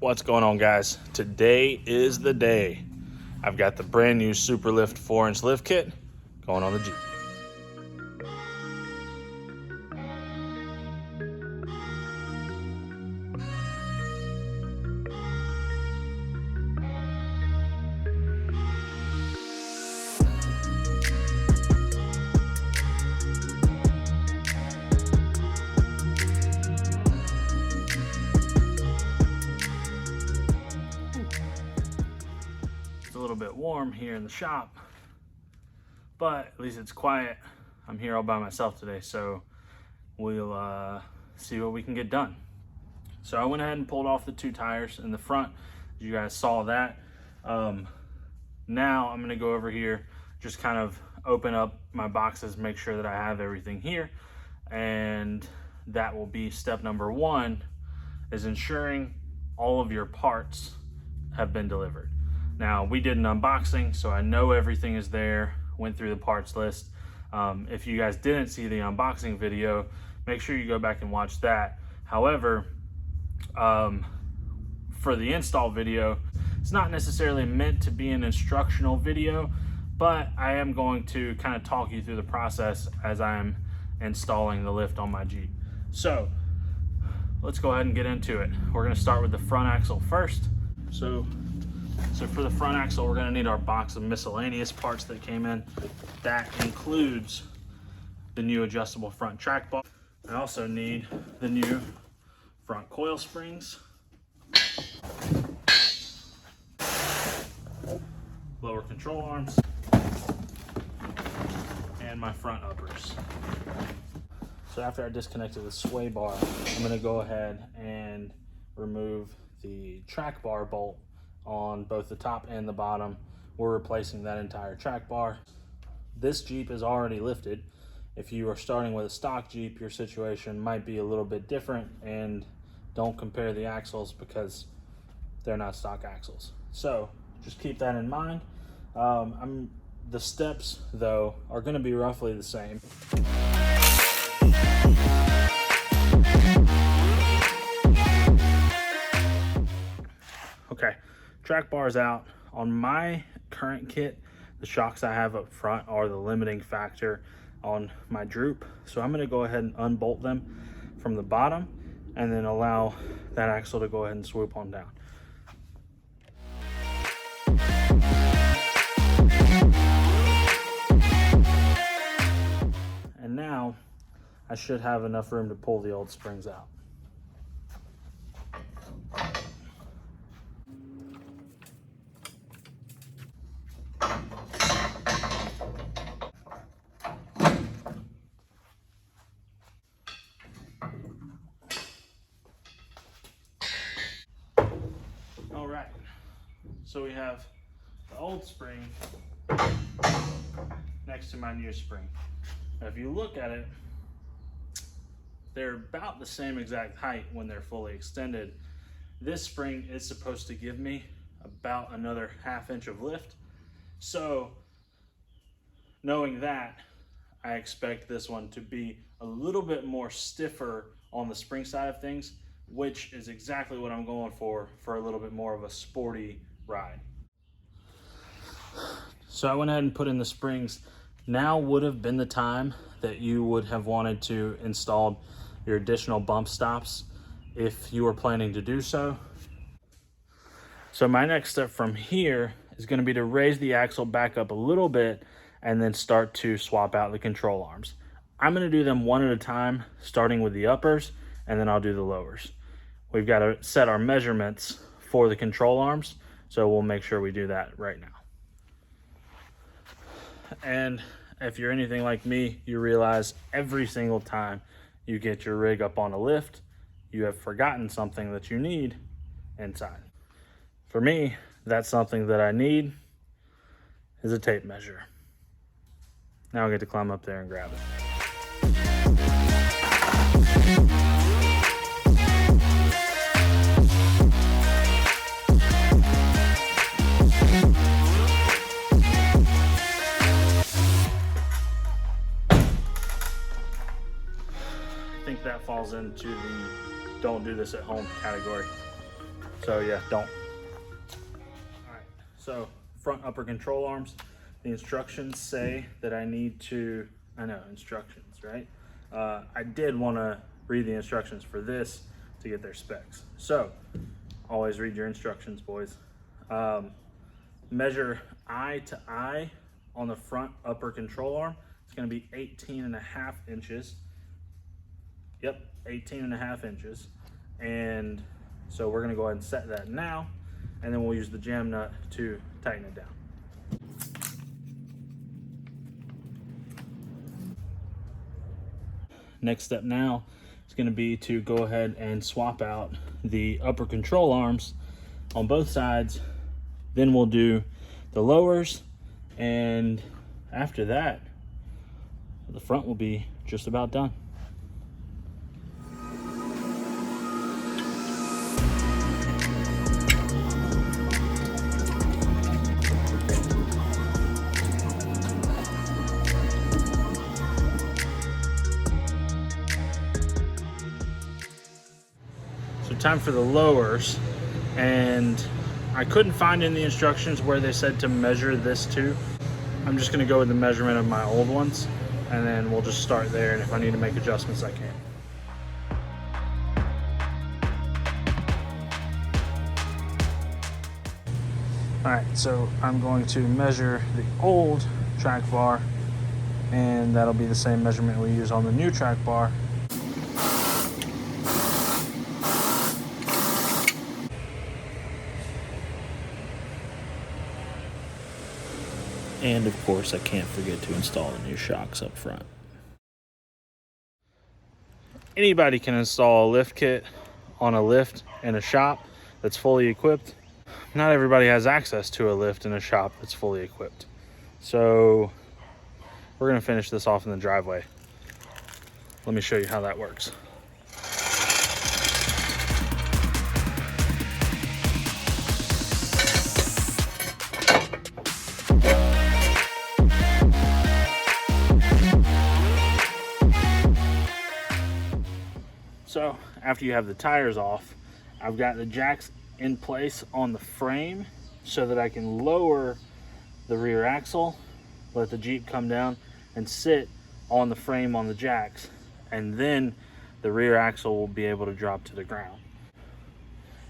What's going on, guys? Today is the day. I've got the brand new Superlift 4-inch lift kit going on the Jeep. It's a little bit warm here in the shop, but at least it's quiet. I'm here all by myself today, so we'll see what we can get done. So I went ahead and pulled off the two tires in the front. You guys saw that. Now I'm gonna go over here, just kind of open up my boxes, make sure that I have everything here, and that will be step number one, is ensuring all of your parts have been delivered. Now, we did an unboxing, so I know everything is there, went through the parts list. If you guys didn't see the unboxing video, make sure you go back and watch that. However, for the install video, it's not necessarily meant to be an instructional video, but I am going to kind of talk you through the process as I'm installing the lift on my Jeep. So let's go ahead and get into it. We're going to start with the front axle first. So for the front axle, we're going to need our box of miscellaneous parts that came in. That includes the new adjustable front track bar. I also need the new front coil springs, lower control arms, and my front uppers. So after I disconnected the sway bar, I'm going to go ahead and remove the track bar bolt on both the top and the bottom. We're replacing that entire track bar. This Jeep is already lifted. If you are starting with a stock Jeep, your situation might be a little bit different, and don't compare the axles because they're not stock axles. So just keep that in mind. The steps though are going to be roughly the same. Okay, track bar's out. On my current kit, the shocks I have up front are the limiting factor on my droop. So I'm gonna go ahead and unbolt them from the bottom and then allow that axle to go ahead and swoop on down. And now I should have enough room to pull the old springs out. All right, so we have the old spring next to my new spring. Now, if you look at it, they're about the same exact height when they're fully extended. This spring is supposed to give me about another ½ inch of lift. So knowing that, I expect this one to be a little bit more stiffer on the spring side of things, which is exactly what I'm going for a little bit more of a sporty ride. So I went ahead and put in the springs. Now would have been the time that you would have wanted to install your additional bump stops if you were planning to do so. So my next step from here is going to be to raise the axle back up a little bit and then start to swap out the control arms. I'm going to do them one at a time, starting with the uppers, and then I'll do the lowers. We've got to set our measurements for the control arms, so we'll make sure we do that right now. And if you're anything like me, you realize every single time you get your rig up on a lift, you have forgotten something that you need inside. For me, that's something that I need is a tape measure. Now I get to climb up there and grab it. I think that falls into the don't do this at home category. So yeah, don't. All right, so front upper control arms. The instructions say that I need to, I know, instructions, right? I did want to read the instructions for this to get their specs. So always read your instructions, boys. Measure eye to eye on the front upper control arm. It's going to be 18.5 inches. Yep, 18.5 inches. And so we're going to go ahead and set that now, and then we'll use the jam nut to tighten it down. Next step now is going to be to go ahead and swap out the upper control arms on both sides. Then we'll do the lowers, and after that, the front will be just about done. So time for the lowers, and I couldn't find in the instructions where they said to measure this too. I'm just gonna go with the measurement of my old ones, and then we'll just start there, and if I need to make adjustments, I can. All right, so I'm going to measure the old track bar, and that'll be the same measurement we use on the new track bar. And of course, I can't forget to install the new shocks up front. Anybody can install a lift kit on a lift in a shop that's fully equipped. Not everybody has access to a lift in a shop that's fully equipped. So we're gonna finish this off in the driveway. Let me show you how that works. So after you have the tires off, I've got the jacks in place on the frame so that I can lower the rear axle, let the Jeep come down and sit on the frame on the jacks, and then the rear axle will be able to drop to the ground.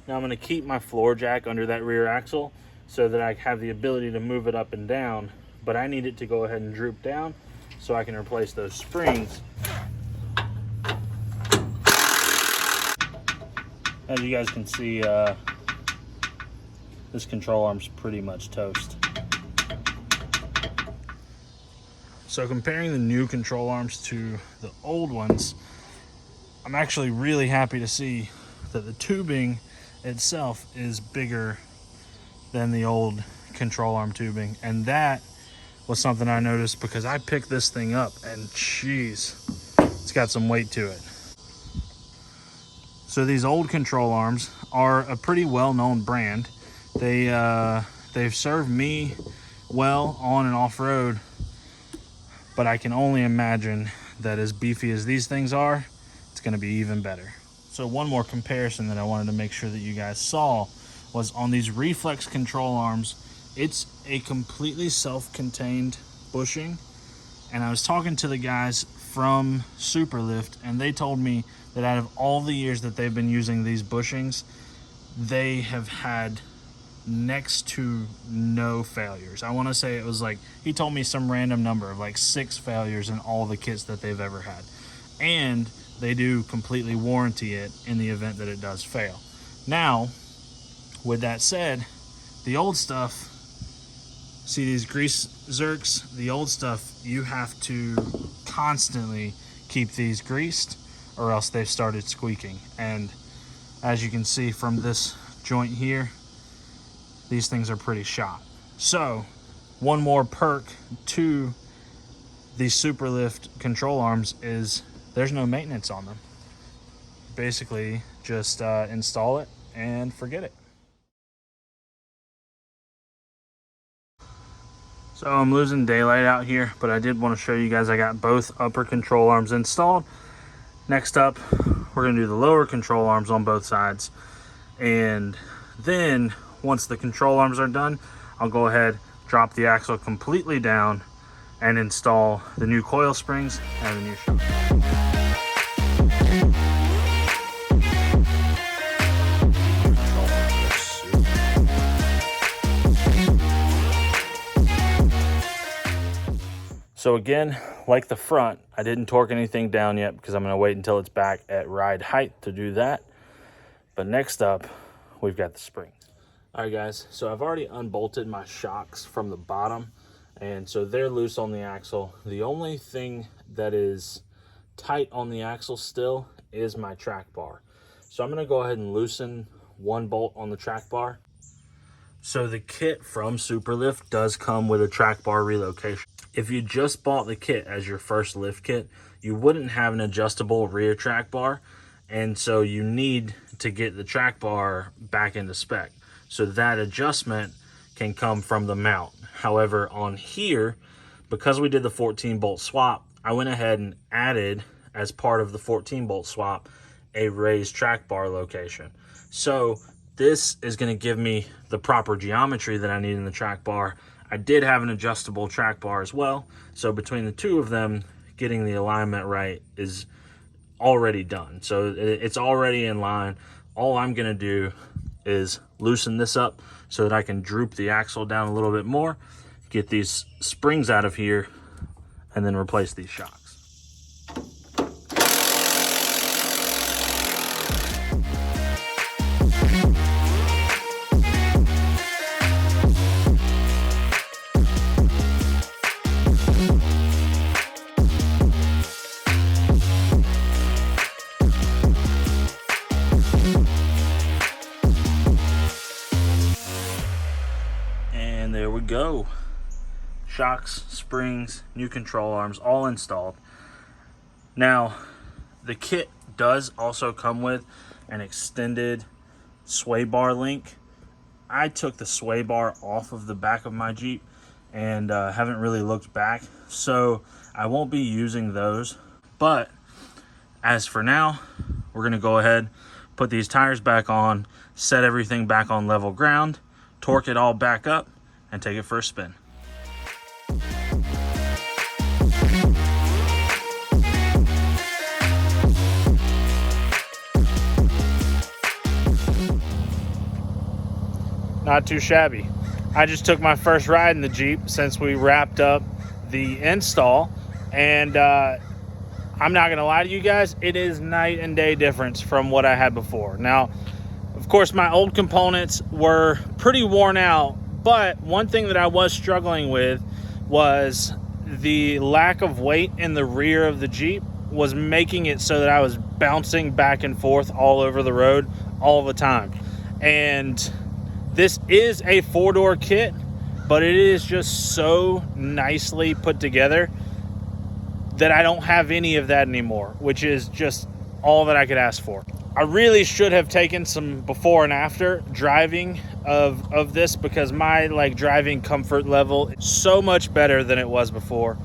Now I'm going to keep my floor jack under that rear axle so that I have the ability to move it up and down, but I need it to go ahead and droop down so I can replace those springs. As you guys can see, this control arm's pretty much toast. So comparing the new control arms to the old ones, I'm actually really happy to see that the tubing itself is bigger than the old control arm tubing. And that was something I noticed because I picked this thing up, and geez, it's got some weight to it. So these old control arms are a pretty well-known brand. They've served me well on and off-road, but I can only imagine that as beefy as these things are, it's gonna be even better. So one more comparison that I wanted to make sure that you guys saw was on these Reflex control arms. It's a completely self-contained bushing, and I was talking to the guys from Superlift, and they told me that out of all the years that they've been using these bushings, they have had next to no failures. I want to say it was like, he told me some random number of like 6 failures in all the kits that they've ever had. And they do completely warranty it in the event that it does fail. Now, with that said, the old stuff, see these grease zerks, the old stuff, you have to constantly keep these greased or else they've started squeaking. And as you can see from this joint here, these things are pretty shot. So one more perk to these Superlift control arms is there's no maintenance on them. Basically just install it and forget it. So I'm losing daylight out here, but I did want to show you guys I got both upper control arms installed. Next up, we're gonna do the lower control arms on both sides. And Then once the control arms are done, I'll go ahead, drop the axle completely down and install the new coil springs and the new shock. So again, like the front, I didn't torque anything down yet because I'm going to wait until it's back at ride height to do that. But next up, we've got the springs. All right, guys, so I've already unbolted my shocks from the bottom, and so they're loose on the axle. The only thing that is tight on the axle still is my track bar. So I'm going to go ahead and loosen one bolt on the track bar. So the kit from Superlift does come with a track bar relocation. If you just bought the kit as your first lift kit, you wouldn't have an adjustable rear track bar, and so you need to get the track bar back into spec. So that adjustment can come from the mount. However, on here, because we did the 14 bolt swap, I went ahead and added, as part of the 14 bolt swap, a raised track bar location. So this is going to give me the proper geometry that I need in the track bar. I did have an adjustable track bar as well, so between the two of them, getting the alignment right is already done. So it's already in line. All I'm going to do is loosen this up so that I can droop the axle down a little bit more, get these springs out of here, and then replace these shocks. And there we go. Shocks, springs, new control arms, all installed. Now, the kit does also come with an extended sway bar link. I took the sway bar off of the back of my Jeep and haven't really looked back, so I won't be using those. But as for now, we're gonna go ahead, put these tires back on, set everything back on level ground, torque it all back up, and take it for a spin. Not too shabby. I just took my first ride in the Jeep since we wrapped up the install, and I'm not gonna lie to you guys, it is night and day difference from what I had before. Now, of course, my old components were pretty worn out, but one thing that I was struggling with was the lack of weight in the rear of the Jeep was making it so that I was bouncing back and forth all over the road all the time. And this is a 4-door kit, but it is just so nicely put together that I don't have any of that anymore, which is just all that I could ask for. I really should have taken some before and after driving of this, because my driving comfort level is so much better than it was before.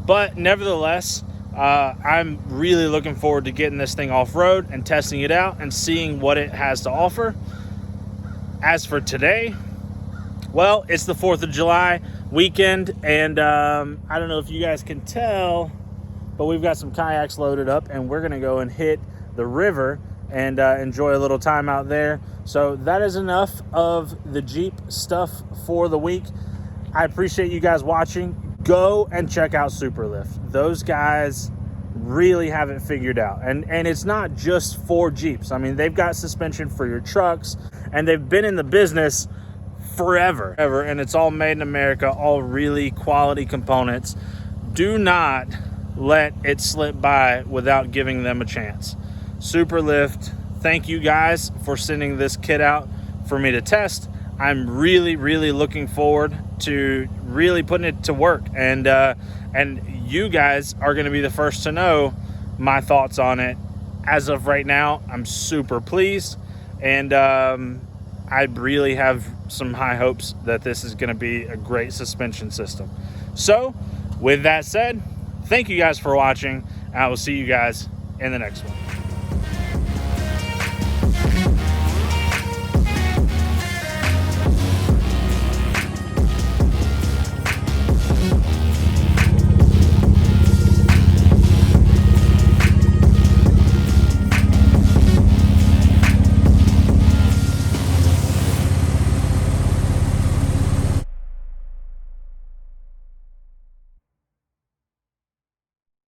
But nevertheless, I'm really looking forward to getting this thing off-road and testing it out and seeing what it has to offer. As for today, well, it's the 4th of July weekend, and I don't know if you guys can tell, but we've got some kayaks loaded up, and we're gonna go and hit the river and enjoy a little time out there. So that is enough of the Jeep stuff for the week. I appreciate you guys watching. Go and check out Superlift. Those guys really have it figured out. And it's not just for Jeeps. I mean, they've got suspension for your trucks, and they've been in the business forever. And it's all made in America, all really quality components. Do not let it slip by without giving them a chance. Superlift, thank you guys for sending this kit out for me to test. I'm really looking forward to really putting it to work, and you guys are going to be the first to know my thoughts on it. As of right now, I'm super pleased, and I really have some high hopes that this is going to be a great suspension system. So with that said, thank you guys for watching. I will see you guys in the next one.